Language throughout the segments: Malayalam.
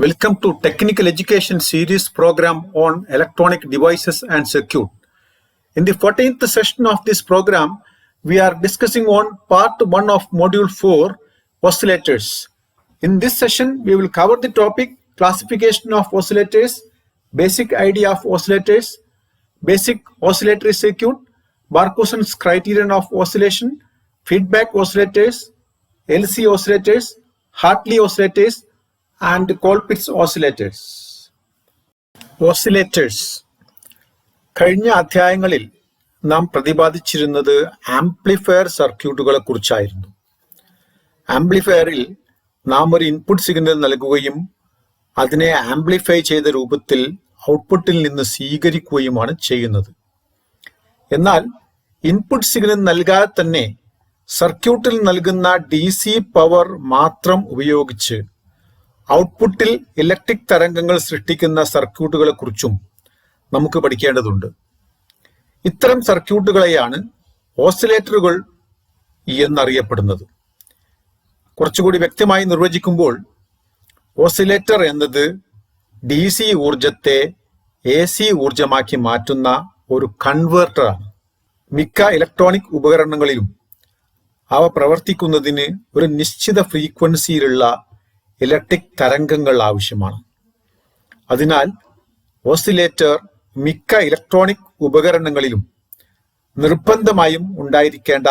Welcome to Technical Education Series program on electronic devices and circuit. In the 14th session of this program, we are discussing on part 1 of module 4, oscillators. In this session, we will cover the topic classification of oscillators, basic idea of oscillators, basic oscillatory circuit, Barkhusen's criterion of oscillation, feedback oscillators, LC oscillators, Hartley oscillators, and Colpitts oscillators. Oscillators. കഴിഞ്ഞ അധ്യായങ്ങളിൽ നാം പ്രതിപാദിച്ചിരുന്നത് ആംപ്ലിഫയർ സർക്യൂട്ടുകളെ കുറിച്ചായിരുന്നു. ആംപ്ലിഫയറിൽ നാം ഒരു ഇൻപുട്ട് സിഗ്നൽ നൽകുകയും അതിനെ ആംപ്ലിഫൈ ചെയ്ത രൂപത്തിൽ ഔട്ട്പുട്ടിൽ നിന്ന് സ്വീകരിക്കുകയുമാണ് ചെയ്യുന്നത്. എന്നാൽ ഇൻപുട്ട് സിഗ്നൽ നൽകാതെ തന്നെ സർക്യൂട്ടിൽ നൽകുന്ന DC പവർ മാത്രം ഉപയോഗിച്ച് ഔട്ട്പുട്ടിൽ ഇലക്ട്രിക് തരംഗങ്ങൾ സൃഷ്ടിക്കുന്ന സർക്യൂട്ടുകളെ കുറിച്ചും നമുക്ക് പഠിക്കേണ്ടതുണ്ട്. ഇത്തരം സർക്യൂട്ടുകളെയാണ് ഓസിലേറ്ററുകൾ എന്നറിയപ്പെടുന്നത്. കുറച്ചുകൂടി വ്യക്തമായി നിർവചിക്കുമ്പോൾ ഓസിലേറ്റർ എന്നത് DC ഊർജത്തെ AC ഊർജമാക്കി മാറ്റുന്ന ഒരു കൺവേർട്ടറാണ്. മിക്ക ഇലക്ട്രോണിക് ഉപകരണങ്ങളിലും അവ പ്രവർത്തിക്കുന്നതിന് ഒരു നിശ്ചിത ഫ്രീക്വൻസിയിലുള്ള ഇലക്ട്രിക് തരംഗങ്ങൾ ആവശ്യമാണ്. അതിനാൽ ഓസിലേറ്റർ മിക്ക ഇലക്ട്രോണിക് ഉപകരണങ്ങളിലും നിർബന്ധമായും ഉണ്ടായിരിക്കേണ്ട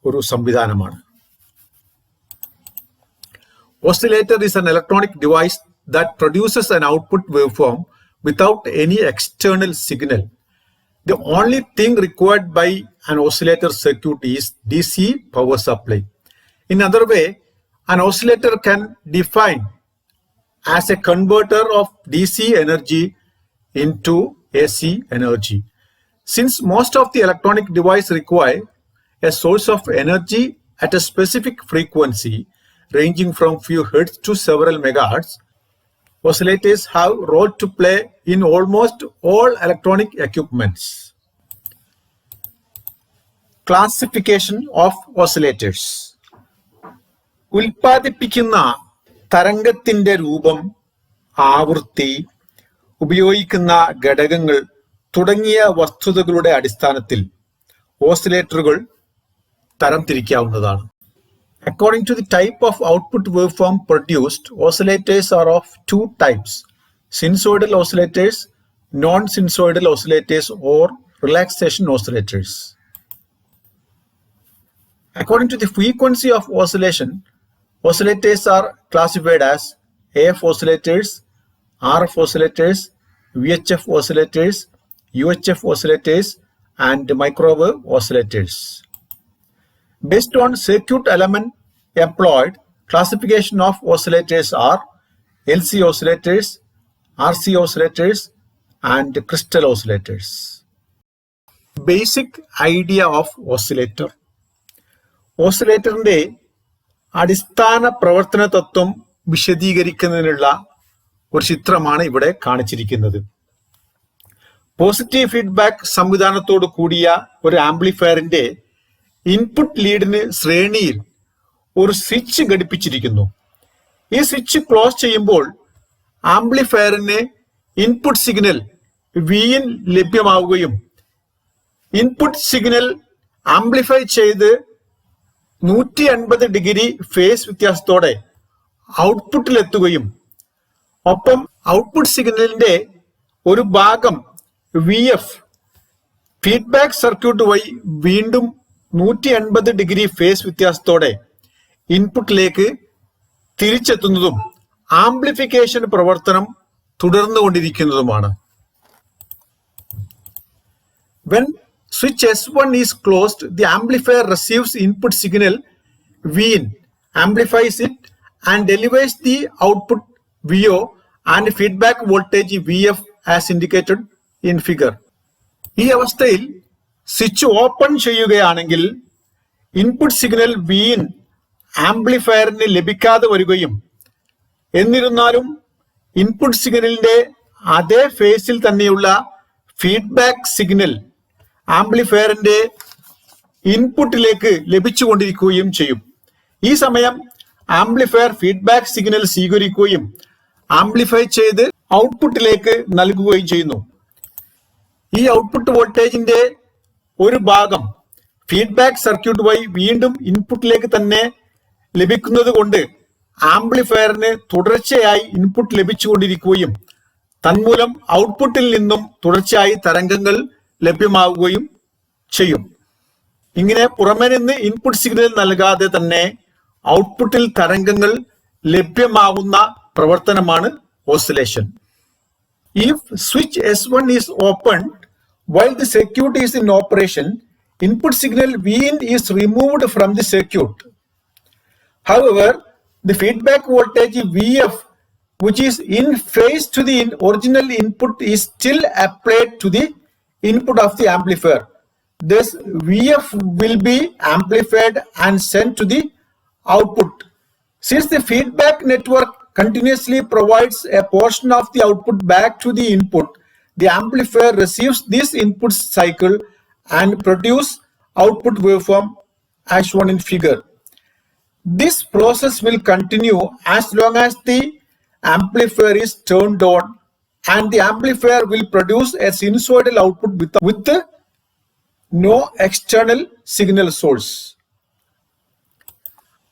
ഒരു സംവിധാനമാണ്. Oscillator is an electronic device that produces an output waveform without any external signal. The only thing required by an oscillator circuit is DC power supply. In other way, an oscillator can define as a converter of DC energy into AC energy. Since most of the electronic device require a source of energy at a specific frequency ranging from few hertz to several megahertz, oscillators have a role to play in almost all electronic equipments. Classification of oscillators. ഉൽപ്പാദിപ്പിക്കുന്ന തരംഗത്തിന്റെ രൂപം, ആവൃത്തി, ഉപയോഗിക്കുന്ന ഘടകങ്ങൾ തുടങ്ങിയ വസ്തുതകളുടെ അടിസ്ഥാനത്തിൽ ഓസിലേറ്ററുകൾ തരംതിരിക്കാവുന്നതാണ്. According to the type of output waveform produced, oscillators are of two types: sinusoidal oscillators, non-sinusoidal oscillators, or relaxation oscillators. According to the frequency of oscillation, oscillators are classified as AF oscillators, RF oscillators, VHF oscillators, UHF oscillators, and microwave oscillators. Based on circuit element employed, classification of oscillators are LC oscillators, RC oscillators, and crystal oscillators. Basic idea of oscillator. ഓസിലേറ്ററിന്റെ അടിസ്ഥാന പ്രവർത്തന തത്വം വിശദീകരിക്കുന്നതിനുള്ള ഒരു ചിത്രമാണ് ഇവിടെ കാണിച്ചിരിക്കുന്നത്. പോസിറ്റീവ് ഫീഡ്ബാക്ക് സംവിധാനത്തോട് കൂടിയ ഒരു ആംപ്ലിഫയറിന്റെ ഇൻപുട്ട് ലീഡിന് ശ്രേണിയിൽ ഒരു സ്വിച്ച് ഘടിപ്പിച്ചിരിക്കുന്നു. ഈ സ്വിച്ച് ക്ലോസ് ചെയ്യുമ്പോൾ ആംപ്ലിഫയറിന് ഇൻപുട്ട് സിഗ്നൽ Vin ലഭ്യമാവുകയും ഇൻപുട്ട് സിഗ്നൽ ആംപ്ലിഫൈ ചെയ്ത് 180 ഡിഗ്രി ഫേസ് വ്യത്യാസത്തോടെ ഔട്ട്പുട്ടിലെത്തുകയും ഒപ്പം ഔട്ട്പുട്ട് സിഗ്നലിന്റെ ഒരു ഭാഗം VF ഫീഡ്ബാക്ക് സർക്യൂട്ട് വഴി വീണ്ടും 180 ഡിഗ്രി ഫേസ് വ്യത്യാസത്തോടെ ഇൻപുട്ടിലേക്ക് തിരിച്ചെത്തുന്നതും ആംപ്ലിഫിക്കേഷൻ പ്രവർത്തനം തുടർന്നുകൊണ്ടിരിക്കുന്നതുമാണ്. When switch S1 is closed, the amplifier receives input signal Vin, amplifies it, and delivers the output VO and feedback voltage VF as indicated in figure. ഈ അവസ്ഥയിൽ സ്വിച്ച് ഓപ്പൺ ചെയ്യുകയാണെങ്കിൽ ഇൻപുട്ട് സിഗ്നൽ Vin ആംപ്ലിഫയറിന് ലഭിക്കാതെ വരികയും എന്നിരുന്നാലും ഇൻപുട്ട് സിഗ്നലിന്റെ അതേ ഫേസിൽ തന്നെയുള്ള ഫീഡ്ബാക്ക് സിഗ്നൽ ആംപ്ലിഫയറിന്റെ ഇൻപുട്ടിലേക്ക് ലഭിച്ചുകൊണ്ടിരിക്കുകയും ചെയ്യും. ഈ സമയം ആംപ്ലിഫയർ ഫീഡ്ബാക്ക് സിഗ്നൽ സ്വീകരിക്കുകയും ആംപ്ലിഫൈ ചെയ്ത് ഔട്ട്പുട്ടിലേക്ക് നൽകുകയും ചെയ്യുന്നു. ഈ ഔട്ട്പുട്ട് വോൾട്ടേജിന്റെ ഒരു ഭാഗം ഫീഡ്ബാക്ക് സർക്യൂട്ട് വഴി വീണ്ടും ഇൻപുട്ടിലേക്ക് തന്നെ ലഭിക്കുന്നത് കൊണ്ട് ആംപ്ലിഫയറിന് തുടർച്ചയായി ഇൻപുട്ട് ലഭിച്ചുകൊണ്ടിരിക്കുകയും തന്മൂലം ഔട്ട്പുട്ടിൽ നിന്നും തുടർച്ചയായി തരംഗങ്ങൾ ലഭ്യമാവുകയും ചെയ്യും. ഇങ്ങനെ പുറമെ നിന്ന് ഇൻപുട്ട് സിഗ്നൽ നൽകാതെ തന്നെ ഔട്ട്പുട്ടിൽ തരംഗങ്ങൾ ലഭ്യമാകുന്ന പ്രവർത്തനമാണ് oscillation. If switch S1 is opened while the circuit is in operation, input signal Vin is removed from the circuit. However, the feedback voltage Vf, which is in phase to the original input, is still applied to the input of the amplifier. Thus, Vf will be amplified and sent to the output. Since the feedback network continuously provides a portion of the output back to the input, the amplifier receives this input cycle and produce output waveform as shown in figure. This process will continue as long as the amplifier is turned on, and the amplifier will produce a sinusoidal output with no external signal source.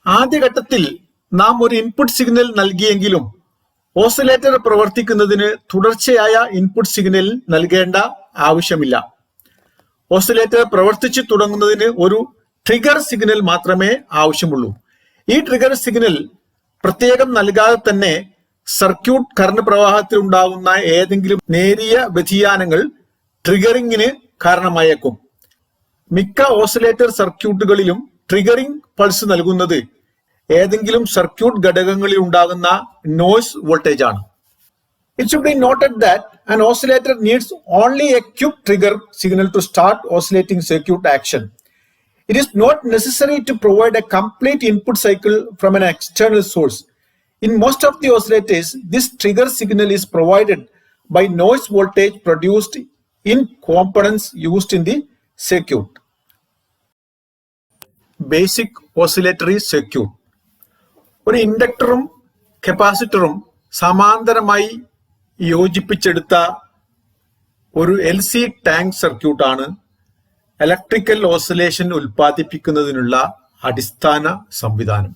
ആദ്യഘട്ടത്തിൽ നാം ഒരു ഇൻപുട്ട് സിഗ്നൽ നൽകിയെങ്കിലും ഓസിലേറ്റർ പ്രവർത്തിക്കുന്നതിന് തുടർച്ചയായ ഇൻപുട്ട് സിഗ്നൽ നൽകേണ്ട ആവശ്യമില്ല. ഓസിലേറ്റർ പ്രവർത്തിച്ചു തുടങ്ങുന്നതിന് ഒരു ട്രിഗർ സിഗ്നൽ മാത്രമേ ആവശ്യമുള്ളൂ. ഈ ട്രിഗർ സിഗ്നൽ പ്രത്യേകം നൽകാതെ തന്നെ സർക്യൂട്ട് കറന്റ് പ്രവാഹത്തിൽ ഉണ്ടാകുന്ന ഏതെങ്കിലും നേരിയ വ്യതിയാനങ്ങൾ ട്രിഗറിങ്ങിന് കാരണമായേക്കും. മിക്ക ഓസിലേറ്റർ സർക്യൂട്ടുകളിലും ട്രിഗറിംഗ് പൾസ് നൽകുന്നത് ഏതെങ്കിലും സർക്യൂട്ട് ഘടകങ്ങളിൽ ഉണ്ടാകുന്ന നോയ്സ് വോൾട്ടേജ് ആണ്. It should be noted that an oscillator needs only a Q trigger signal to start oscillating circuit action. It is not necessary to provide a complete input cycle from an external source. In most of the oscillators, this trigger signal is provided by noise voltage produced in components used in the circuit. Basic oscillatory circuit. ഒരു ഇൻഡക്ടറും കപ്പാസിറ്ററും സമാന്തരമായി യോജിപ്പിച്ചെടുത്ത ഒരു LC ടാങ്ക് സർക്യൂട്ടാണ് ഇലക്ട്രിക്കൽ ഓസിലേഷൻ ഉൽപ്പാദിപ്പിക്കുന്നതിനുള്ള അടിസ്ഥാന സംവിധാനം.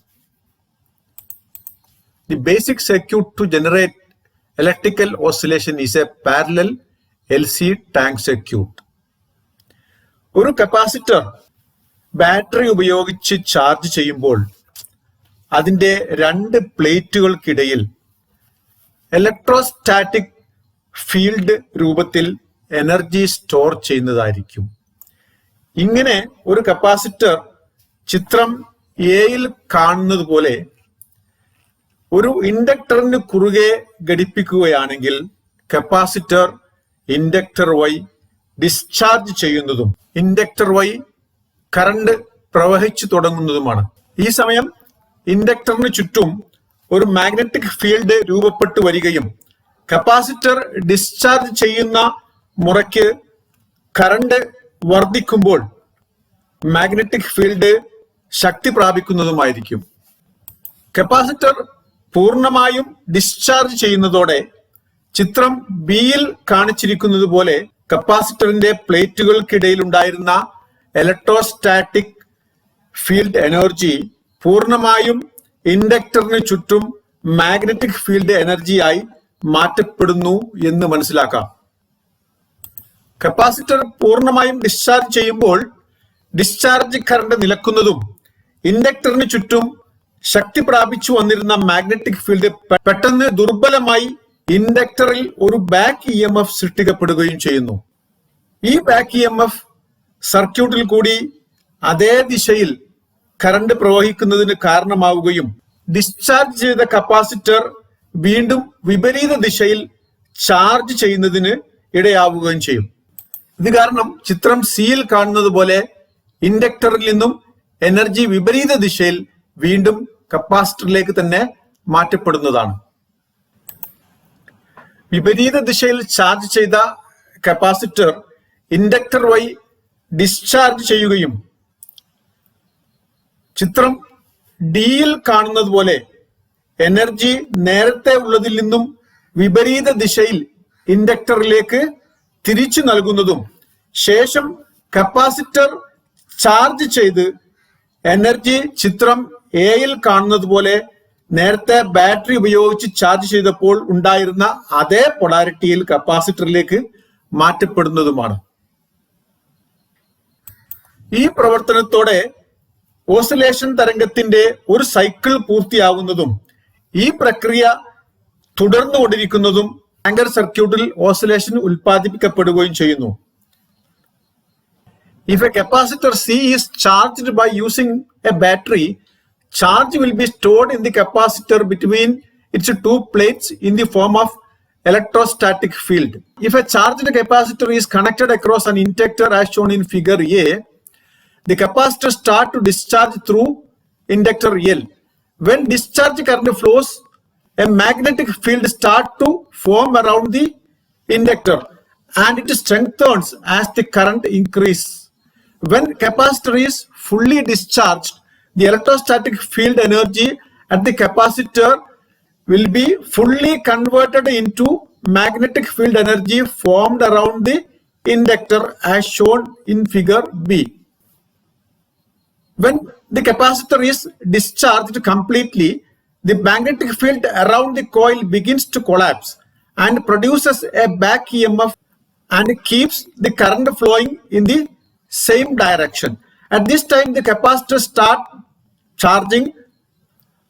The basic circuit to generate electrical oscillation is a parallel LC tank circuit. ഒരു കപ്പാസിറ്റർ ബാറ്ററി ഉപയോഗിച്ച് ചാർജ് ചെയ്യുമ്പോൾ അതിന്റെ രണ്ട് പ്ലേറ്റുകൾക്കിടയിൽ ഇലക്ട്രോസ്റ്റാറ്റിക് ഫീൽഡ് രൂപത്തിൽ എനർജി സ്റ്റോർ ചെയ്യുന്നതായിരിക്കും. ഇങ്ങനെ ഒരു കപ്പാസിറ്റർ ചിത്രം എയിൽ കാണുന്നത് പോലെ ഒരു ഇൻഡക്ടറിന് കുറുകെ ഘടിപ്പിക്കുകയാണെങ്കിൽ കപ്പാസിറ്റർ ഇൻഡക്ടർ വഴി ഡിസ്ചാർജ് ചെയ്യുന്നതും ഇൻഡക്ടർ വഴി കറണ്ട് പ്രവഹിച്ചു തുടങ്ങുന്നതുമാണ്. ഈ സമയം ഇൻഡക്ടറിന് ചുറ്റും ഒരു മാഗ്നറ്റിക് ഫീൽഡ് രൂപപ്പെട്ടു വരികയും കപ്പാസിറ്റർ ഡിസ്ചാർജ് ചെയ്യുന്ന മുറയ്ക്ക് കറണ്ട് വർദ്ധിക്കുമ്പോൾ മാഗ്നറ്റിക് ഫീൽഡ് ശക്തി പ്രാപിക്കുന്നതുമായിരിക്കും. കപ്പാസിറ്റർ പൂർണ്ണമായും ഡിസ്ചാർജ് ചെയ്യുന്നതോടെ ചിത്രം ബിയിൽ കാണിച്ചിരിക്കുന്നത് പോലെ കപ്പാസിറ്ററിന്റെ പ്ലേറ്റുകൾക്കിടയിൽ ഉണ്ടായിരുന്ന ഇലക്ട്രോസ്റ്റാറ്റിക് ഫീൽഡ് എനർജി പൂർണ്ണമായും ഇൻഡക്ടറിന് ചുറ്റും മാഗ്നറ്റിക് ഫീൽഡ് എനർജിയായി മാറ്റപ്പെടുന്നു എന്ന് മനസ്സിലാക്കാം. കപ്പാസിറ്റർ പൂർണ്ണമായും ഡിസ്ചാർജ് ചെയ്യുമ്പോൾ ഡിസ്ചാർജ് കറണ്ട് നിലക്കുന്നതും ഇൻഡക്ടറിന് ചുറ്റും ശക്തി പ്രാപിച്ചു വന്നിരുന്ന മാഗ്നറ്റിക് ഫീൽഡ് പെട്ടെന്ന് ദുർബലമായി ഇൻഡക്ടറിൽ ഒരു ബാക്ക് EMF സൃഷ്ടിക്കപ്പെടുകയും ചെയ്യുന്നു. ഈ ബാക്ക് EMF സർക്യൂട്ടിൽ കൂടി അതേ ദിശയിൽ കറണ്ട് പ്രവഹിക്കുന്നതിന് കാരണമാവുകയും ഡിസ്ചാർജ് ചെയ്ത കപ്പാസിറ്റർ വീണ്ടും വിപരീത ദിശയിൽ ചാർജ് ചെയ്യുന്നതിന് ഇടയാവുകയും ചെയ്യും. ഇത് കാരണം ചിത്രം സിയിൽ കാണുന്നത് പോലെ ഇൻഡക്ടറിൽ നിന്നും എനർജി വിപരീത ദിശയിൽ വീണ്ടും കപ്പാസിറ്ററിലേക്ക് തന്നെ മാറ്റപ്പെടുന്നതാണ്. വിപരീത ദിശയിൽ ചാർജ് ചെയ്ത കപ്പാസിറ്റർ ഇൻഡക്ടർ വഴി ഡിസ്ചാർജ് ചെയ്യുകയും ചിത്രം ഡിയിൽ കാണുന്നത് പോലെ എനർജി നേരത്തെ ഉള്ളതിൽ നിന്നും വിപരീത ദിശയിൽ ഇൻഡക്ടറിലേക്ക് തിരിച്ചു നൽകുന്നതും ശേഷം കപ്പാസിറ്റർ ചാർജ് ചെയ്ത് എനർജി ചിത്രം എയിൽ കാണുന്നത് പോലെ നേരത്തെ ബാറ്ററി ഉപയോഗിച്ച് ചാർജ് ചെയ്തപ്പോൾ ഉണ്ടായിരുന്ന അതേ പൊളാരിറ്റിയിൽ കപ്പാസിറ്ററിലേക്ക് മാറ്റപ്പെടുന്നതുമാണ്. ഈ പ്രവർത്തനത്തോടെ ഓസിലേഷൻ തരംഗത്തിന്റെ ഒരു സൈക്കിൾ പൂർത്തിയാവുന്നതും ഈ പ്രക്രിയ തുടർന്നുകൊണ്ടിരിക്കുന്നതും ടാങ്കർ സർക്യൂട്ടിൽ ഓസിലേഷൻ ഉൽപ്പാദിപ്പിക്കപ്പെടുകയും ചെയ്യുന്നു. If a capacitor C is charged by using a battery, charge will be stored in the capacitor between its two plates in the form of electrostatic field. If a charged capacitor is connected across an inductor as shown in figure A, the capacitor starts to discharge through inductor L. When discharge current flows, a magnetic field starts to form around the inductor and it strengthens as the current increases. When capacitor is fully discharged, the electrostatic field energy at the capacitor will be fully converted into magnetic field energy formed around the inductor as shown in figure B. When the capacitor is discharged completely, the magnetic field around the coil begins to collapse and produces a back EMF and keeps the current flowing in the same direction. At this time, the capacitor starts charging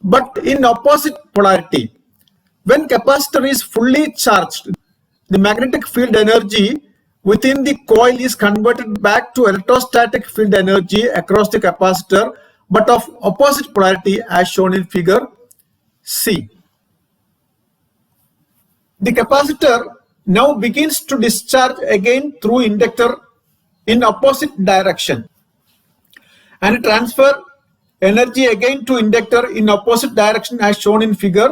but in opposite polarity. When capacitor is fully charged, the magnetic field energy within the coil is converted back to electrostatic field energy across the capacitor but of opposite polarity as shown in figure C. The capacitor now begins to discharge again through inductor in opposite direction and transfer energy again to inductor in opposite direction as shown in figure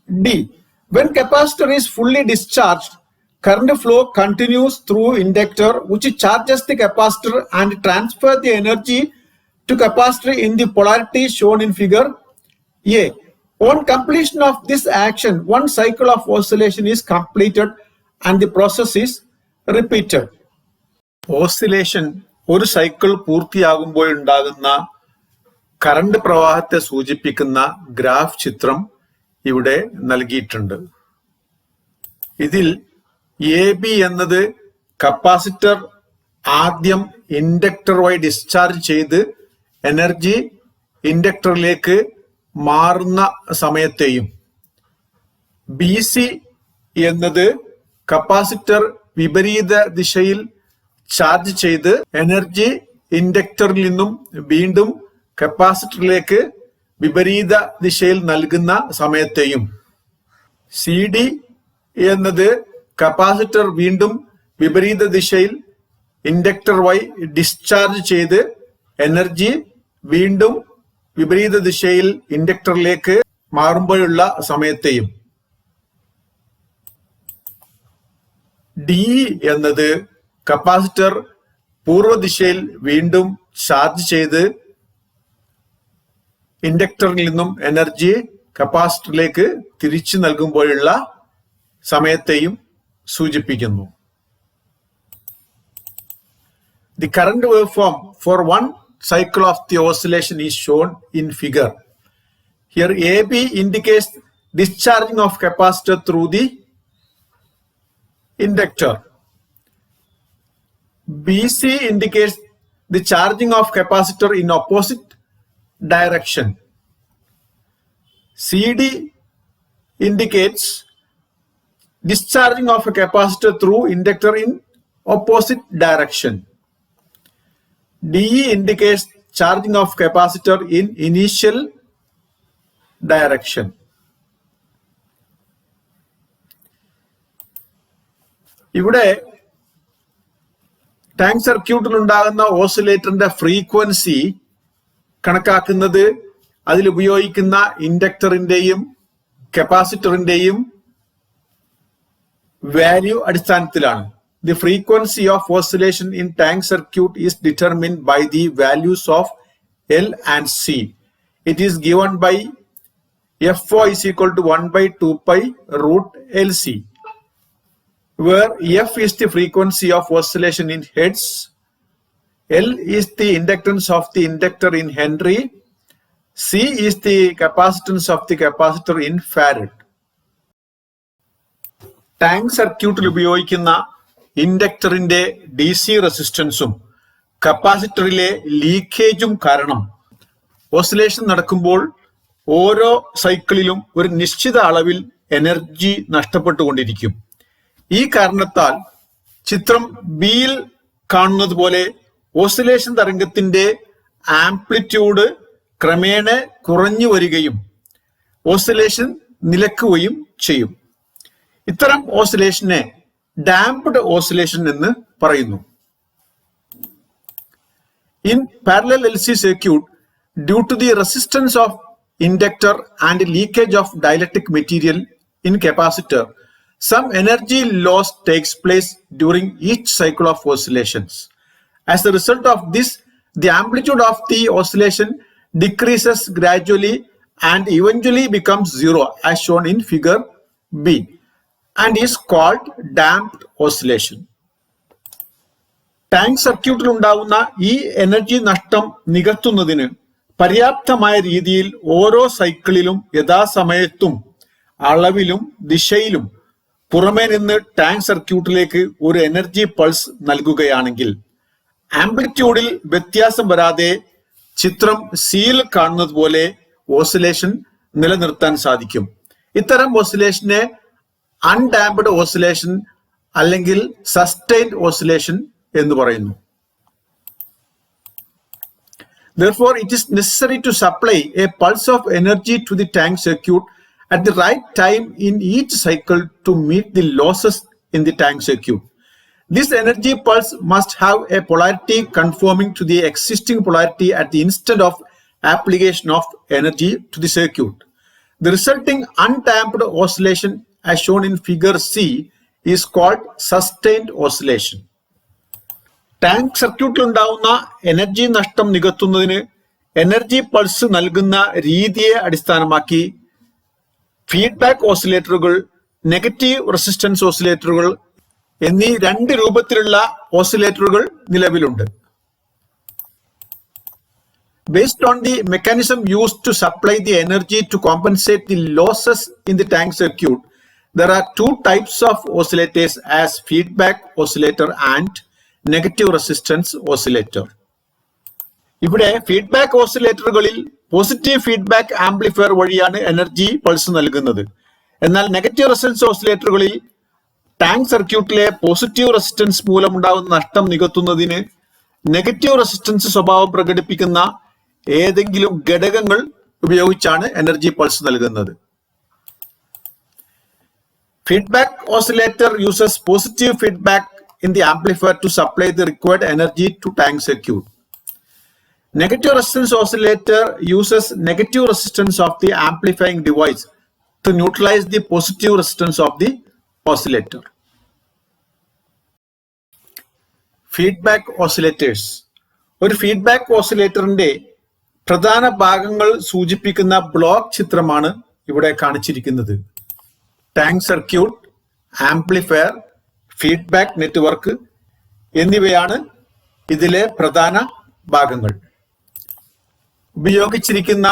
D. When capacitor is fully discharged, current flow continues through inductor which charges the capacitor and transfer the energy to capacitor in the polarity shown in figure A. On completion of this action, one cycle of oscillation is completed and the process is repeated. Oscillation ഒരു സൈക്കിൾ പൂർത്തിയാകുമ്പോഴുണ്ടാകുന്ന കറണ്ട് പ്രവാഹത്തെ സൂചിപ്പിക്കുന്ന ഗ്രാഫ് ചിത്രം ഇവിടെ നൽകിയിട്ടുണ്ട്. ഇതിൽ എ ബി എന്നത് കപ്പാസിറ്റർ ആദ്യം ഇൻഡക്ടർ വഴി ഡിസ്ചാർജ് ചെയ്ത് എനർജി ഇൻഡക്ടറിലേക്ക് മാറുന്ന സമയത്തെയും ബി സി എന്നത് കപ്പാസിറ്റർ വിപരീത ദിശയിൽ ചാർജ് ചെയ്ത് എനർജി ഇൻഡക്ടറിൽ നിന്നും വീണ്ടും കപ്പാസിറ്ററിലേക്ക് വിപരീത ദിശയിൽ നൽകുന്ന സമയത്തെയും സി ഡി എന്നത് കപ്പാസിറ്റർ വീണ്ടും വിപരീത ദിശയിൽ ഇൻഡക്ടർ വഴി ഡിസ്ചാർജ് ചെയ്ത് എനർജി വീണ്ടും വിപരീത ദിശയിൽ ഇൻഡക്ടറിലേക്ക് മാറുമ്പോഴുള്ള സമയത്തെയും ഡി എന്നത് കപ്പാസിറ്റർ പൂർവ്വദിശയിൽ വീണ്ടും ചാർജ് ചെയ്ത് ഇൻഡക്ടറിൽ നിന്നും എനർജി കപ്പാസിറ്ററിലേക്ക് തിരിച്ചു നൽകുമ്പോഴുള്ള സമയത്തെയും സൂചിപ്പിക്കുന്നു. The current waveform for one cycle of the oscillation is shown in figure. Here AB indicates discharging of capacitor through the inductor. BC indicates the charging of capacitor in opposite direction. CD indicates discharging of a capacitor through inductor in opposite direction. DE indicates charging of capacitor in initial direction. ഇവിടെ ടാങ്ക് സർക്യൂട്ടിൽ ഉണ്ടാകുന്ന ഓസിലേറ്ററിന്റെ ഫ്രീക്വൻസി കണക്കാക്കുന്നത് അതിൽ ഉപയോഗിക്കുന്ന ഇൻഡക്ടറിന്റെയും കപ്പാസിറ്ററിന്റെയും വാല്യൂ അടിസ്ഥാനത്തിലാണ്. The frequency of oscillation in tank circuit is determined by the values of L and C. It is given by FO is equal to 1 by 2 pi root LC, where F is the frequency of oscillation in hertz, L is the inductance of the inductor in Henry, C is the capacitance of the capacitor in Farad. Tank സർക്യൂട്ടിൽ ഉപയോഗിക്കുന്ന ഇൻഡക്ടറിന്റെ DC റെസിസ്റ്റൻസും കപ്പാസിറ്ററിലെ ലീക്കേജും കാരണം ഓസിലേഷൻ നടക്കുമ്പോൾ ഓരോ സൈക്കിളിലും ഒരു നിശ്ചിത അളവിൽ എനർജി നഷ്ടപ്പെട്ടുകൊണ്ടിരിക്കും. ഈ കാരണത്താൽ ചിത്രം ബിയിൽ കാണുന്നത് പോലെ ഓസിലേഷൻ തരംഗത്തിന്റെ ആംപ്ലിറ്റ്യൂഡ് ക്രമേണ കുറഞ്ഞു വരികയും ഓസിലേഷൻ നിലക്കുകയും ചെയ്യും. ഇത്തരം ഓസിലേഷനെ ഡാംപ്ഡ് ഓസിലേഷൻ എന്ന് പറയുന്നു. In parallel LC circuit, due to the resistance of inductor and leakage of dielectric material in capacitor, some energy loss takes place during each cycle of oscillations. As a result of this, the amplitude of the oscillation decreases gradually and eventually becomes zero, as shown in figure B, and is called damped oscillation. Tank സർക്യൂട്ടിൽ ഉണ്ടാവുന്ന ഈ എനർജി നഷ്ടം നികത്തുന്നതിന് പര്യാപ്തമായ രീതിയിൽ ഓരോ സൈക്കിളിലും യഥാസമയത്തും അളവിലും ദിശയിലും പുറമേ നിന്ന് ടാങ്ക് സർക്യൂട്ടിലേക്ക് ഒരു എനർജി പൾസ് നൽകുകയാണെങ്കിൽ ആംപ്ലിറ്റ്യൂഡിൽ വ്യത്യാസം വരാതെ ചിത്രം സിയിൽ കാണുന്നത് പോലെ ഓസിലേഷൻ നിലനിർത്താൻ സാധിക്കും. ഇത്തരം ഓസിലേഷനെ അൺഡാംപ്ഡ് ഓസിലേഷൻ അല്ലെങ്കിൽ സസ്റ്റൈൻഡ് ഓസിലേഷൻ എന്ന് പറയുന്നു. Therefore, it is necessary to supply a pulse of energy to the tank circuit at the right time in each cycle to meet the losses in the tank circuit. This energy pulse must have a polarity conforming to the existing polarity at the instant of application of energy to the circuit. The resulting undamped oscillation, as shown in figure C, is called sustained oscillation. Tank സർക്യൂട്ടിൽ ഉണ്ടാവുന്ന എനർജി നഷ്ടം നികത്തുന്നതിന് എനർജി പൾസ് നൽകുന്ന രീതിയെ അടിസ്ഥാനമാക്കി ഫീഡ്ബാക്ക് ഓസിലേറ്ററുകൾ, നെഗറ്റീവ് റെസിസ്റ്റൻസ് ഓസിലേറ്ററുകൾ എന്നീ രണ്ട് രൂപത്തിലുള്ള ഓസിലേറ്ററുകൾ നിലവിലുണ്ട്. Based on the mechanism used to supply the energy to compensate the losses in the tank circuit, there are two types of oscillators as feedback oscillator and negative resistance oscillator. ഇവിടെ ഫീഡ്ബാക്ക് ഓസിലേറ്ററുകളിൽ പോസിറ്റീവ് ഫീഡ്ബാക്ക് ആംപ്ലിഫയർ വഴിയാണ് എനർജി പൾസ് നൽകുന്നത്. എന്നാൽ നെഗറ്റീവ് റെസിസ്റ്റൻസ് ഓസിലേറ്ററുകളിൽ ടാങ്ക് സർക്യൂട്ടിലെ പോസിറ്റീവ് റെസിസ്റ്റൻസ് മൂലമുണ്ടാകുന്ന നഷ്ടം നികത്തുന്നതിന് നെഗറ്റീവ് റെസിസ്റ്റൻസ് സ്വഭാവം പ്രകടിപ്പിക്കുന്ന ഏതെങ്കിലും ഘടകങ്ങൾ ഉപയോഗിച്ചാണ് എനർജി പൾസ് നൽകുന്നത്. Feedback oscillator uses positive feedback in the amplifier to supply the required energy to tank circuit. Negative resistance oscillator uses negative resistance of the amplifying device to neutralize the positive resistance of the oscillator. Feedback oscillators. ഒരു ഫീഡ്ബാക്ക് ഓസിലേറ്ററിന്റെ പ്രധാന ഭാഗങ്ങൾ സൂചിപ്പിക്കുന്ന ബ്ലോക്ക് ചിത്രമാണ് ഇവിടെ കാണിച്ചിരിക്കുന്നത്. Tank circuit, amplifier, feedback network എന്നിവയാണ് ഇതിലെ പ്രധാന ഭാഗങ്ങൾ. ഉപയോഗിച്ചിരിക്കുന്ന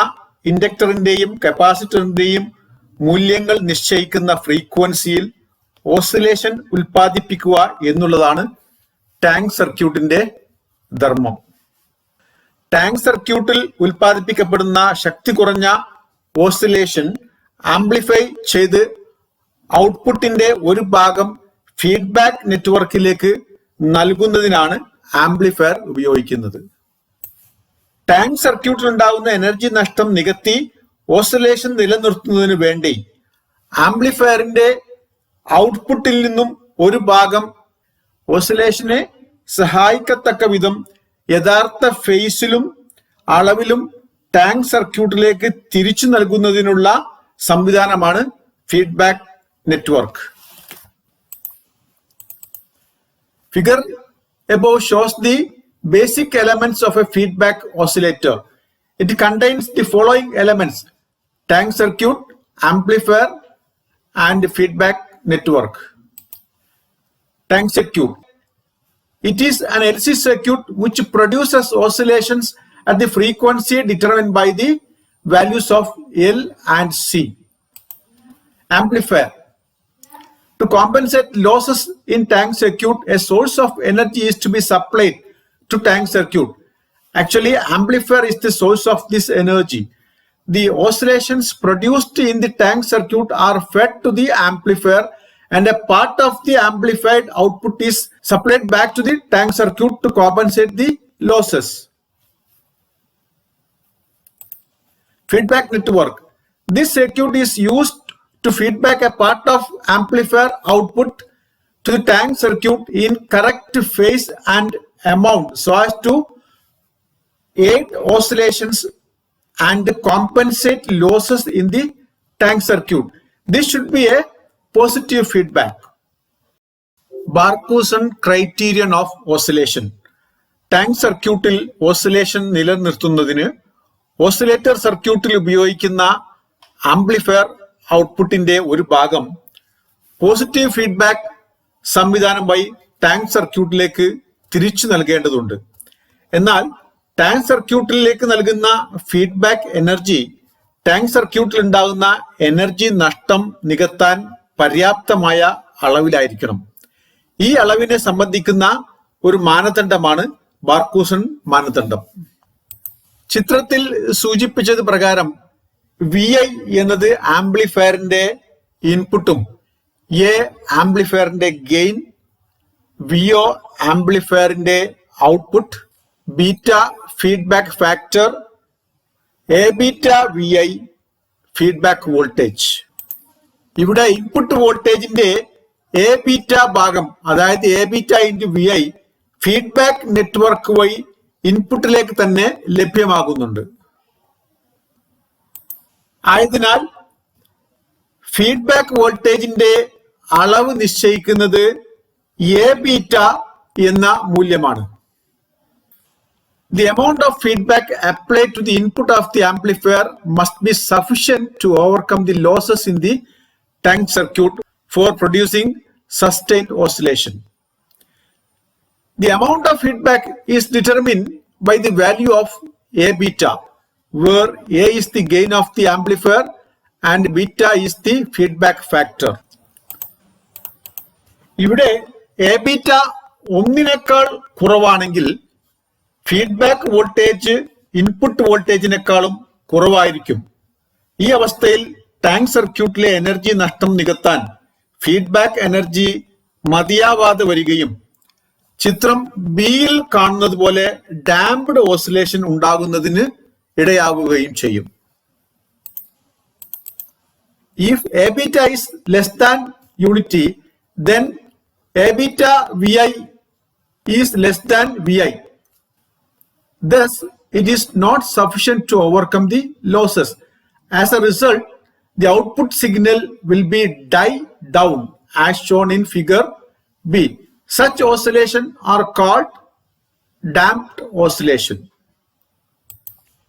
ഇൻഡക്ടറിന്റെയും കപ്പാസിറ്ററിന്റെയും മൂല്യങ്ങൾ നിശ്ചയിക്കുന്ന ഫ്രീക്വൻസിയിൽ ഓസിലേഷൻ ഉൽപ്പാദിപ്പിക്കുക എന്നുള്ളതാണ് ടാങ്ക് സർക്യൂട്ടിന്റെ ധർമ്മം. ടാങ്ക് സർക്യൂട്ടിൽ ഉൽപ്പാദിപ്പിക്കപ്പെടുന്ന ശക്തി കുറഞ്ഞ ഓസിലേഷൻ ആംപ്ലിഫൈ ചെയ്ത് ഔട്ട്പുട്ടിന്റെ ഒരു ഭാഗം ഫീഡ്ബാക്ക് നെറ്റ്വർക്കിലേക്ക് നൽകുന്നതിനാണ് ആംപ്ലിഫയർ ഉപയോഗിക്കുന്നത്. ടാങ്ക് സർക്യൂട്ടിൽ ഉണ്ടാകുന്ന എനർജി നഷ്ടം നികത്തി ഓസിലേഷൻ നിലനിർത്തുന്നതിന് വേണ്ടി ആംപ്ലിഫയറിന്റെ ഔട്ട്പുട്ടിൽ നിന്നും ഒരു ഭാഗം ഓസിലേഷനെ സഹായിക്കത്തക്ക വിധം യഥാർത്ഥ ഫേസിലും അളവിലും ടാങ്ക് സർക്യൂട്ടിലേക്ക് തിരിച്ചു നൽകുന്നതിനുള്ള സംവിധാനമാണ് feedback network. Figure above shows the basic elements of a feedback oscillator. It contains the following elements: tank circuit, amplifier, and feedback network. Tank circuit. It is an LC circuit which produces oscillations at the frequency determined by the values of L and C. Amplifier. To compensate losses in tank circuit, a source of energy is to be supplied to tank circuit. Actually, amplifier is the source of this energy. The oscillations produced in the tank circuit are fed to the amplifier, and a part of the amplified output is supplied back to the tank circuit to compensate the losses. Feedback network. This circuit is used to feedback a part of amplifier output to the tank circuit in correct phase and amount so as to aid oscillations and compensate losses in the tank circuit. This should be a positive feedback. Barkhausen criterion of oscillation. Tank സർക്യൂട്ടിൽ ഓസിലേഷൻ നിലനിർത്തുന്നതിന് ഓസിലേറ്റർ സർക്യൂട്ടിൽ ഉപയോഗിക്കുന്ന ആംപ്ലിഫയർ ഔട്ട്പുട്ടിന്റെ ഒരു ഭാഗം പോസിറ്റീവ് ഫീഡ്ബാക്ക് സംവിധാനം വഴി ടാങ്ക് സർക്യൂട്ടിലേക്ക് തിരിച്ചു നൽകേണ്ടതുണ്ട്. എന്നാൽ ടാങ്ക് സർക്യൂട്ടിലേക്ക് നൽകുന്ന ഫീഡ്ബാക്ക് എനർജി ടാങ്ക് സർക്യൂട്ടിൽ ഉണ്ടാകുന്ന എനർജി നഷ്ടം നികത്താൻ പര്യാപ്തമായ അളവിലായിരിക്കണം. ഈ അളവിനെ സംബന്ധിക്കുന്ന ഒരു മാനദണ്ഡമാണ് ബാർഖൗസൻ മാനദണ്ഡം. ചിത്രത്തിൽ സൂചിപ്പിച്ചത് പ്രകാരം VI എന്നത് ആംപ്ലിഫയറിന്റെ ഇൻപുട്ടും A ആംപ്ലിഫയറിന്റെ ഗെയിൻ, VO ആംപ്ലിഫയറിന്റെ output, beta feedback factor, A beta VI feedback voltage. ഇവിടെ ഇൻപുട്ട് വോൾട്ടേജിന്റെ A ബീറ്റ ഭാഗം, അതായത് A beta into VI feedback network വഴി ഇൻപുട്ടിലേക്ക് തന്നെ ലഭ്യമാകുന്നുണ്ട്. ആയതിനാൽ ഫീഡ്ബാക്ക് വോൾട്ടേജിന്റെ അളവ് നിശ്ചയിക്കുന്നത് A ബീറ്റ എന്ന മൂല്യമാണ്. The amount of feedback applied to the input of the amplifier must be sufficient to overcome the losses in the tank circuit for producing sustained oscillation. The amount of feedback is determined by the value of A beta, where A is the gain of the amplifier and beta is the feedback factor. ഇവിടെ A beta ഒന്നിനേക്കാൾ കുറവാണെങ്കിൽ ഫീഡ്ബാക്ക് വോൾട്ടേജ് ഇൻപുട്ട് വോൾട്ടേജിനേക്കാളും കുറവായിരിക്കും. ഈ അവസ്ഥയിൽ ടാങ്ക് സർക്യൂട്ടിലെ എനർജി നഷ്ടം നികത്താൻ ഫീഡ്ബാക്ക് എനർജി മതിയാവാതെ വരികയും ചിത്രം ബിയിൽ കാണുന്നത് പോലെ ഡാംപ്ഡ് ഓസിലേഷൻ ഉണ്ടാകുന്നതിന് ഇടയാകുകയും ചെയ്യും. If A beta is less than unity, then A beta VI is less than VI. Thus, it is not sufficient to overcome the losses. As a result, the output signal will be die down as shown in figure B. Such oscillation are called damped oscillation.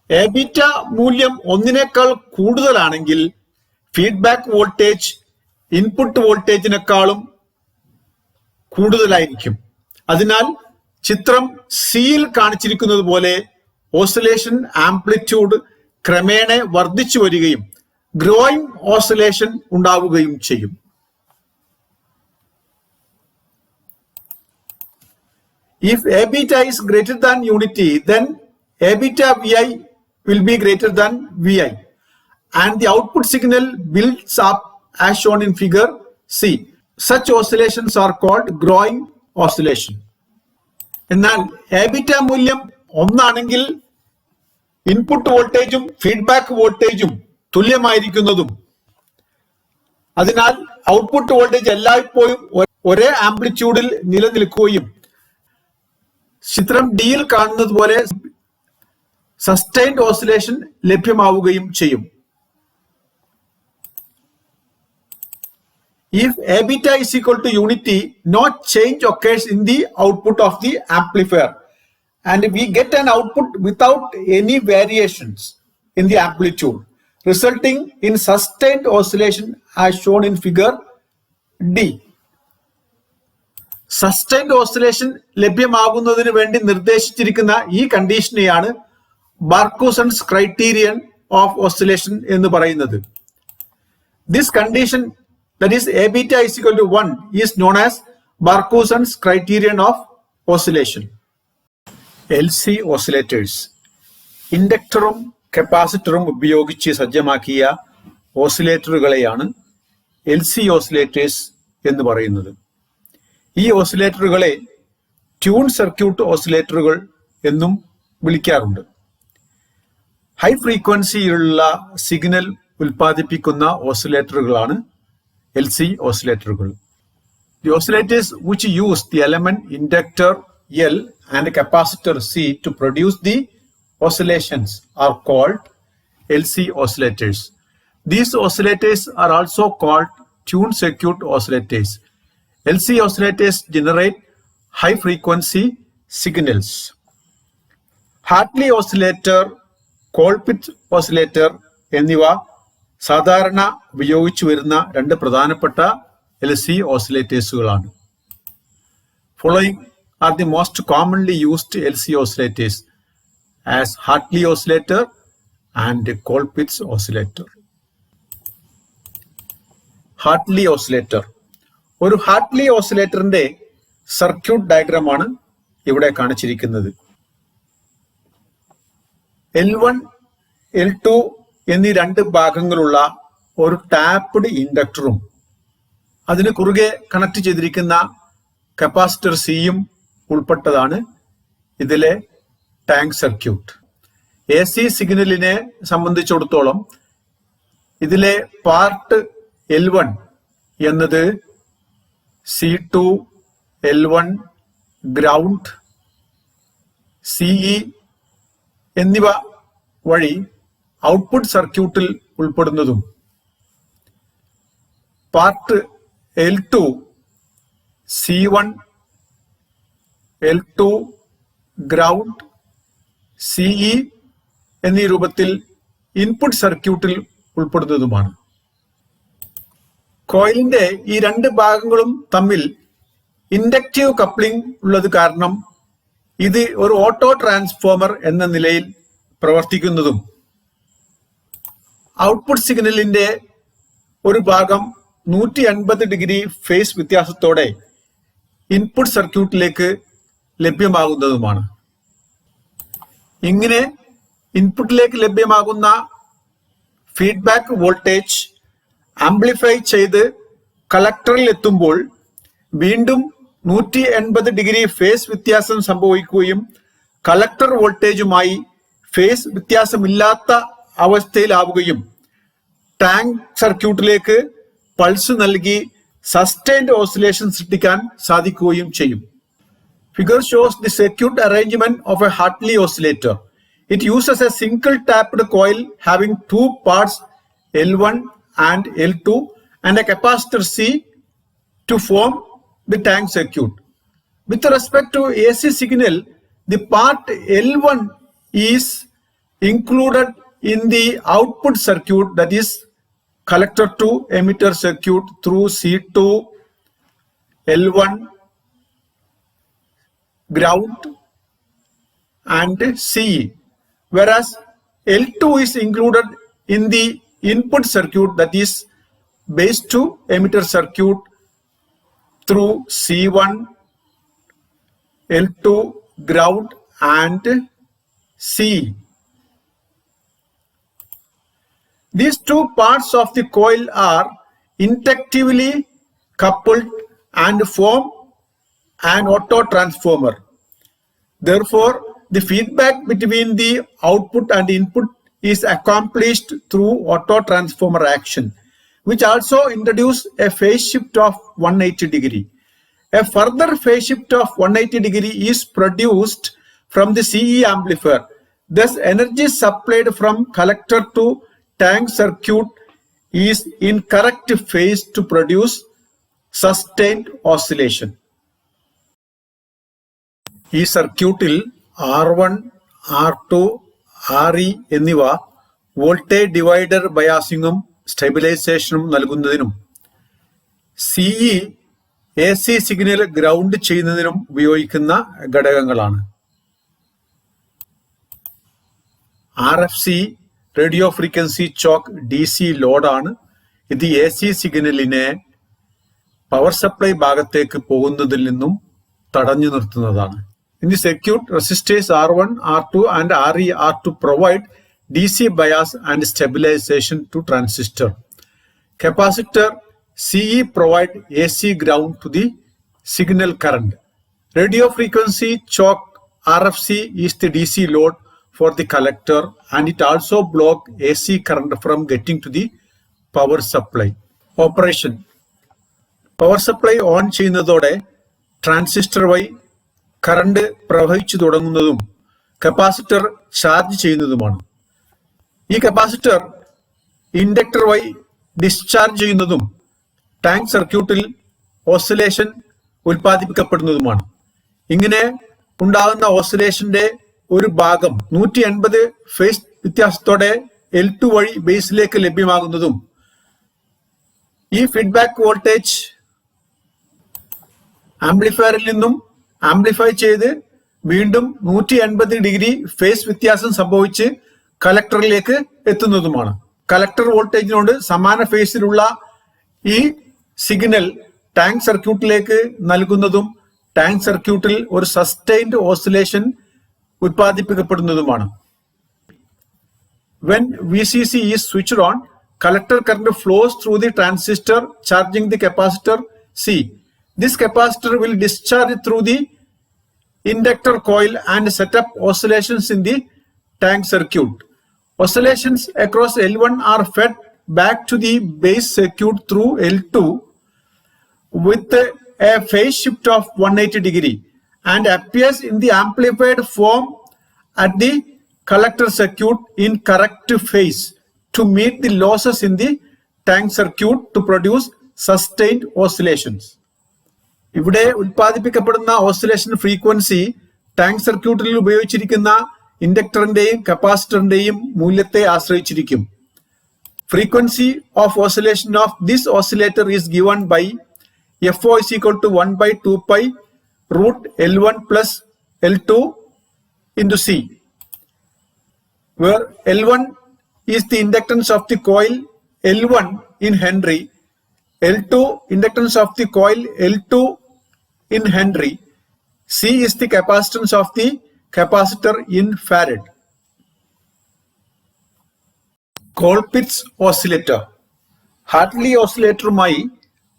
A beta മൂല്യം ഒന്നിനേക്കാൾ കൂടുതലാണെങ്കിൽ ഫീഡ്ബാക്ക് വോൾട്ടേജ് ഇൻപുട്ട് വോൾട്ടേജിനേക്കാളും കൂടുതലായിരിക്കും. അതിനാൽ ചിത്രം സിയിൽ കാണിച്ചിരിക്കുന്നത് പോലെ ഓസിലേഷൻ ആംപ്ലിറ്റ്യൂഡ് ക്രമേണ വർദ്ധിച്ചു വരികയും ഗ്രോയിങ് ഓസിലേഷൻ ഉണ്ടാവുകയും ചെയ്യും. If A beta is greater than unity, then A beta VI will be greater than VI, and the output signal builds up as shown in figure C. Such oscillations are called growing oscillation. എന്നാൽ A beta മൂല്യം ഒന്നാണെങ്കിൽ ഇൻപുട്ട് വോൾട്ടേജും ഫീഡ്ബാക്ക് വോൾട്ടേജും തുല്യമായിരിക്കുന്നതും അതിനാൽ ഔട്ട്പുട്ട് വോൾട്ടേജ് എല്ലായ്പ്പോഴും ഒരേ ആംപ്ലിറ്റ്യൂഡിൽ നിലനിൽക്കുകയും ചിത്രം ഡിയിൽ കാണുന്നത് പോലെ സസ്റ്റൈൻഡ് ഓസിലേഷൻ ലഭ്യമാവുകയും ചെയ്യും. If A beta is equal to unity, no change occurs in the output of the amplifier, and we get an output without any variations in the amplitude. resulting in sustained oscillation as shown in figure D. Sustained oscillation ലഭ്യമാകുന്നതിന് വേണ്ടി നിർദ്ദേശിച്ചിരിക്കുന്ന ഈ കണ്ടീഷനെയാണ് ബാർക്കൂസൺസ് ക്രൈറ്റീരിയൻ ഓഫ് ഓസിലേഷൻ എന്ന് പറയുന്നത്. This condition, that is A beta is equal to 1, is known as Barkhausen's criterion of oscillation. LC oscillators. ഇൻഡക്ടറും കപ്പാസിറ്ററും ഉപയോഗിച്ച് സജ്ജമാക്കിയ ഓസിലേറ്ററുകളെയാണ് LC ഓസിലേറ്റേഴ്സ് എന്ന് പറയുന്നത്. ഈ ഓസിലേറ്ററുകളെ ട്യൂൺ സർക്യൂട്ട് ഓസിലേറ്ററുകൾ എന്നും വിളിക്കാറുണ്ട്. ഹൈ ഫ്രീക്വൻസിയിലുള്ള സിഗ്നൽ ഉൽപ്പാദിപ്പിക്കുന്ന ഓസിലേറ്ററുകളാണ് LC ഓസിലേറ്ററുകൾ. The oscillators which use the element inductor L and capacitor C to produce the oscillations are called LC oscillators. These oscillators are also called tuned circuit oscillators. LC oscillators generate high frequency signals. Hartley oscillator, Colpitts oscillator എന്നിവ സാധാരണ ഉപയോഗിച്ചു വരുന്ന രണ്ട് പ്രധാനപ്പെട്ട LC ഓസിലേറ്റേഴ്സുകളാണ്. Following are the most commonly used LC oscillators as Hartley oscillator and Colpitts oscillator. Hartley oscillator. ഒരു ഹാർട്ട്ലി ഓസിലേറ്ററിന്റെ സർക്യൂട്ട് ഡയഗ്രമാണ് ഇവിടെ കാണിച്ചിരിക്കുന്നത്. L1, L2 എന്നീ രണ്ട് ഭാഗങ്ങളുള്ള ഒരു ടാപ്ഡ് ഇൻഡക്ടറും അതിന് കുറുകെ കണക്ട് ചെയ്തിരിക്കുന്ന കപ്പാസിറ്റർ സിയും ഉൾപ്പെട്ടതാണ് ഇതിലെ ടാങ്ക് സർക്യൂട്ട്. AC സിഗ്നലിനെ സംബന്ധിച്ചിടത്തോളം ഇതിലെ പാർട്ട് L1 എന്നത് C2, L1, ഗ്രൗണ്ട്, CE എന്നിവ വഴി ഔട്ട്പുട്ട് സർക്യൂട്ടിൽ ഉൾപ്പെടുന്നതും part L2 C1, L2, ground, CE എന്നീ രൂപത്തിൽ ഇൻപുട്ട് സർക്യൂട്ടിൽ ഉൾപ്പെടുന്നതുമാണ്. കോയിലിന്റെ ഈ രണ്ട് ഭാഗങ്ങളും തമ്മിൽ ഇൻഡക്റ്റീവ് കപ്ലിംഗ് ഉള്ളത് കാരണം ഇത് ഒരു ഓട്ടോ ട്രാൻസ്ഫോമർ എന്ന നിലയിൽ പ്രവർത്തിക്കുന്നതും ഔട്ട്പുട്ട് സിഗ്നലിന്റെ ഒരു ഭാഗം 180 ഡിഗ്രി ഫേസ് വ്യത്യാസത്തോടെ ഇൻപുട്ട് സർക്യൂട്ടിലേക്ക് ലഭ്യമാകുന്നതുമാണ്. ഇങ്ങനെ ഇൻപുട്ടിലേക്ക് ലഭ്യമാകുന്ന ഫീഡ്ബാക്ക് വോൾട്ടേജ് ആംപ്ലിഫൈ ചെയ്ത് കളക്ടറിൽ എത്തുമ്പോൾ വീണ്ടും 180 ഡിഗ്രി ഫേസ് വ്യത്യാസം സംഭവിക്കുകയും കളക്ടർ വോൾട്ടേജുമായി ഫേസ് വ്യത്യാസമില്ലാത്ത അവസ്ഥയിലാവുകയും ടാങ്ക് സർക്യൂട്ടിലേക്ക് പൾസ് നൽകി സസ്റ്റൈൻഡ് ഓസിലേഷൻ സൃഷ്ടിക്കാൻ സാധിക്കുകയും ചെയ്യും. Figure shows the circuit arrangement of a Hartley oscillator. It uses a single tapped coil having two parts L1 and L2 and a capacitor C to form the tank circuit. With respect to AC signal, the part L1 is included in the output circuit, that is collector to emitter circuit through C2, L1, ground and CE, whereas L2 is included in the input circuit, that is base to emitter circuit through C1, L2, ground and CE. These two parts of the coil are inductively coupled and form an auto transformer. Therefore, the feedback between the output and input is accomplished through auto transformer action, which also introduces a phase shift of 180 degree. A further phase shift of 180 degree is produced from the CE amplifier. Thus, energy supplied from collector to tank circuit is in correct phase to produce sustained oscillation. ഈ സർക്യൂട്ടിൽ R1, R2, RE എന്നിവ വോൾട്ടേജ് ഡിവൈഡർ ബയാസിങ്ങും സ്റ്റെബിലൈസേഷനും നൽകുന്നതിനും CE AC സിഗ്നൽ ഗ്രൗണ്ട് ചെയ്യുന്നതിനും ഉപയോഗിക്കുന്ന ഘടകങ്ങളാണ്. RFC radio frequency choke DC ലോഡാണ്. ഇത് AC സിഗ്നലിനെ പവർ സപ്ലൈ ഭാഗത്തേക്ക് പോകുന്നതിൽ നിന്നും തടഞ്ഞു നിർത്തുന്നതാണ്. In the circuit, resistors R1, R2 and RE are to provide DC bias and stabilization to transistor. Capacitor CE provide AC ground to the signal current. Radio frequency choke RFC is the DC load for the collector and it also block AC current from getting to the power supply. Operation. Power supply on ചെയ്യുന്നതോടെ ട്രാൻസിസ്റ്റർ വഴി കറണ്ട് പ്രവഹിച്ചു തുടങ്ങുന്നതും കപ്പാസിറ്റർ ചാർജ് ചെയ്യുന്നതുമാണ്. ഈ കപ്പാസിറ്റർ ഇൻഡക്ടർ വഴി ഡിസ്ചാർജ് ചെയ്യുന്നതും ടാങ്ക് സർക്യൂട്ടിൽ ഓസിലേഷൻ ഉൽപ്പാദിപ്പിക്കപ്പെടുന്നതുമാണ്. ഇങ്ങനെ ഉണ്ടാകുന്ന ഓസിലേഷന്റെ ഒരു ഭാഗം 180 ഫേസ് വ്യത്യാസത്തോടെ L2 വഴി ബേസിലേക്ക് ലഭ്യമാകുന്നതും ഈ ഫീഡ്ബാക്ക് വോൾട്ടേജ് ആംപ്ലിഫയറിൽ നിന്നും ആംപ്ലിഫൈ ചെയ്ത് വീണ്ടും 180 ഡിഗ്രി ഫേസ് വ്യത്യാസം സംഭവിച്ച് കലക്ടറിലേക്ക് എത്തുന്നതുമാണ്. കലക്ടർ വോൾട്ടേജിനോട് സമാന ഫേസിലുള്ള ഈ സിഗ്നൽ ടാങ്ക് സർക്യൂട്ടിലേക്ക് നൽകുന്നതും ടാങ്ക് സർക്യൂട്ടിൽ ഒരു സസ്റ്റൈൻഡ് ഓസിലേഷൻ ഉത്പാദിപ്പിക്കപ്പെടുന്നതുമാണ്. When VCC is switched on, collector current flows through the transistor charging the capacitor C. This capacitor will discharge through the inductor coil and set up oscillations in the tank circuit. Oscillations across L1 are fed back to the base circuit through L2 with a phase shift of 180 degree and appears in the amplified form at the collector circuit in correct phase to meet the losses in the tank circuit to produce sustained oscillations. ഇവിടെ ഉൽപ്പാദിപ്പിക്കപ്പെടുന്ന ഓസിലേഷൻ ഫ്രീക്വൻസി ടാങ്ക് സർക്യൂട്ടിൽ ഉപയോഗിച്ചിരിക്കുന്ന ഇൻഡക്ടറിന്റെയും കപ്പാസിറ്ററിന്റെയും മൂല്യത്തെ ആശ്രയിച്ചിരിക്കും. Frequency of oscillation of this oscillator is given by FO is equal to 1/2 pi root L1 plus L2 into C, where L1 is the inductance of the coil L1 in Henry, L2 inductance of the coil L2 in Henry, C is the capacitance of the capacitor in Farad. Colpitts oscillator. Hartley ഓസിലേറ്ററുമായി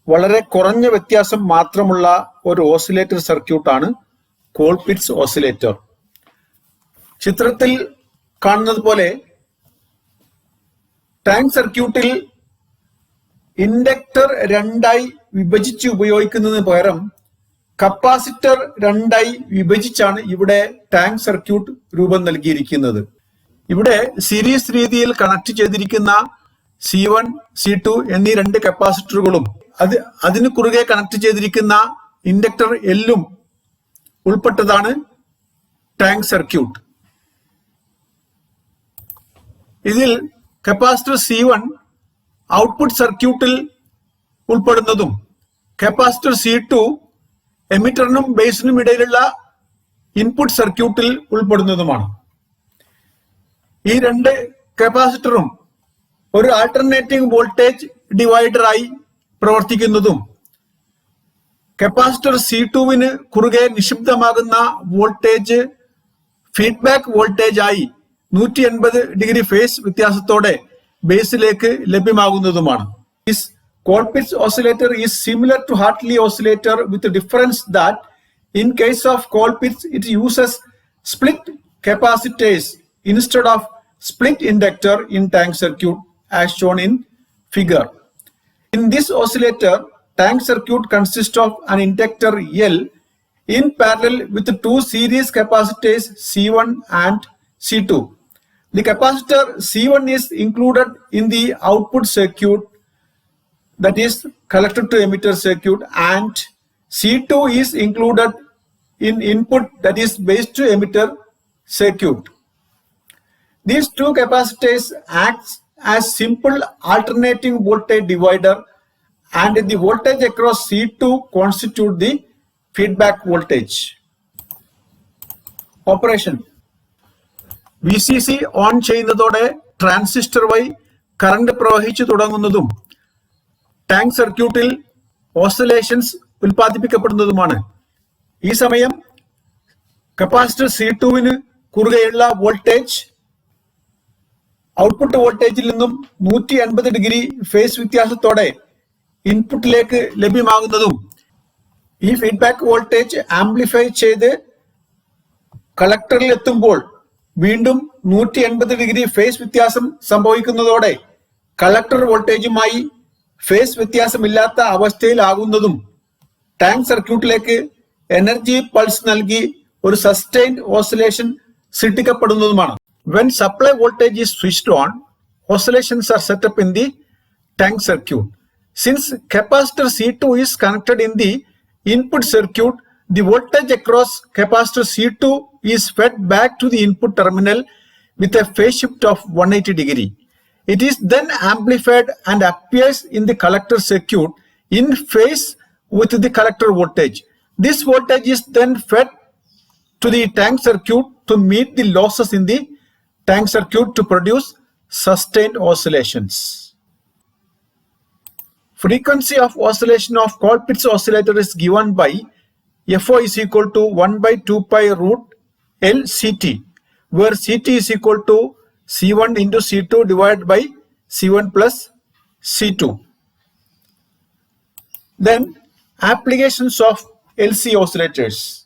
വളരെ കുറഞ്ഞ വ്യത്യാസം മാത്രമുള്ള ഒരു ഓസിലേറ്റർ സർക്യൂട്ടാണ് കോൾപിറ്റ്സ് ഓസിലേറ്റർ. ചിത്രത്തിൽ കാണുന്നത് പോലെ ടാങ്ക് സർക്യൂട്ടിൽ ഇൻഡക്ടർ രണ്ടായി വിഭജിച്ച് ഉപയോഗിക്കുന്നതിന് പകരം കപ്പാസിറ്റർ രണ്ടായി വിഭജിച്ചാണ് ഇവിടെ ടാങ്ക് സർക്യൂട്ട് രൂപം നൽകിയിരിക്കുന്നത്. ഇവിടെ സീരീസ് രീതിയിൽ കണക്ട് ചെയ്തിരിക്കുന്ന C1, C2 എന്നീ രണ്ട് കപ്പാസിറ്ററുകളും അതിന് കുറുകെ കണക്ട് ചെയ്തിരിക്കുന്ന ഇൻഡക്ടർ എല്ലും ഉൾപ്പെട്ടതാണ് ടാങ്ക് സർക്യൂട്ട്. ഇതിൽ കപ്പാസിറ്റർ C1 ഔട്ട്പുട്ട് സർക്യൂട്ടിൽ ഉൾപ്പെടുന്നതും കപ്പാസിറ്റർ C2 എമിറ്ററിനും ബേസിനും ഇടയിലുള്ള ഇൻപുട്ട് സർക്യൂട്ടിൽ ഉൾപ്പെടുന്നതുമാണ്. ഈ രണ്ട് കപ്പാസിറ്ററും ഒരു ആൾട്ടർനേറ്റിംഗ് വോൾട്ടേജ് ഡിവൈഡറായി പ്രവർത്തിക്കുന്നതും കപ്പാസിറ്റർ C2വിന് കുറുകെ നിക്ഷിപ്തമാകുന്ന വോൾട്ടേജ് ഫീഡ്ബാക്ക് വോൾട്ടേജ് ആയി 180 ഡിഗ്രി ഫേസ് വ്യത്യാസത്തോടെ ബേസിലേക്ക് ലഭ്യമാകുന്നതുമാണ്. This Colpitts oscillator is similar to Hartley oscillator with the difference that in case of Colpitts it uses split capacitors instead of split inductor in tank circuit as shown in figure. In this oscillator, tank circuit consists of an inductor L in parallel with two series capacitors C1 and C2. The capacitor C1 is included in the output circuit, that is collector to emitter circuit, and C2 is included in input, that is base to emitter circuit. These two capacitors act as simple alternating voltage divider, and the voltage across C2 constitute the feedback voltage. Operation. VCC on ചെയ്യുന്നതോടെ ട്രാൻസിസ്റ്റർ വഴി കറണ്ട് പ്രവഹിച്ചു തുടങ്ങുന്നതും ടാങ്ക് സർക്യൂട്ടിൽ ഓസിലേഷൻസ് ഉൽപ്പാദിപ്പിക്കപ്പെടുന്നതുമാണ്. ഈ സമയം കപ്പാസിറ്റർ C2വിന് കുറുകെയുള്ള വോൾട്ടേജ് ഔട്ട്പുട്ട് വോൾട്ടേജിൽ നിന്നും 180 ഡിഗ്രി ഫേസ് വ്യത്യാസത്തോടെ ഇൻപുട്ടിലേക്ക് ലഭ്യമാകുന്നതും ഈ ഫീഡ്ബാക്ക് വോൾട്ടേജ് ആംപ്ലിഫൈ ചെയ്ത് കളക്ടറിൽ എത്തുമ്പോൾ വീണ്ടും 180 ഡിഗ്രി ഫേസ് വ്യത്യാസം സംഭവിക്കുന്നതോടെ കളക്ടർ വോൾട്ടേജുമായി ഫേസ് വ്യത്യാസമില്ലാത്ത അവസ്ഥയിലാകുന്നതും ടാങ്ക് സർക്യൂട്ടിലേക്ക് എനർജി പൾസ് നൽകി ഒരു സസ്റ്റൈൻഡ് ഓസിലേഷൻ സൃഷ്ടിക്കപ്പെടുന്നതുമാണ്. When supply voltage is switched on, oscillations are set up in the tank circuit. Since capacitor C2 is connected in the input circuit, the voltage across capacitor C2 is fed back to the input terminal with a phase shift of 180 degree. It is then amplified and appears in the collector circuit in phase with the collector voltage. This voltage is then fed to the tank circuit to meet the losses in the tank circuit to produce sustained oscillations. Frequency of oscillation of Colpitts oscillator is given by FO is equal to 1 by 2 pi root L CT, where CT is equal to C1 into C2 divided by C1 plus C2. Then applications of LC oscillators.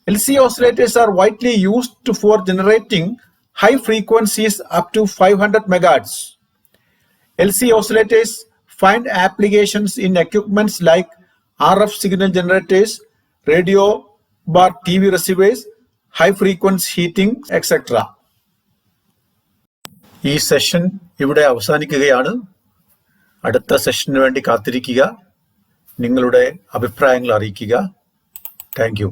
LC oscillators are widely used for generating high frequencies up to 500 megahertz. LC oscillators find applications in equipments like RF signal generators, radio bar TV receivers, high frequency heating, etc. ഈ സെഷൻ ഇവിടെ അവസാനിക്കുകയാണ്. അടുത്ത സെഷന് വേണ്ടി കാത്തിരിക്കുക. നിങ്ങളുടെ അഭിപ്രായങ്ങൾ അറിയിക്കുക. Thank you.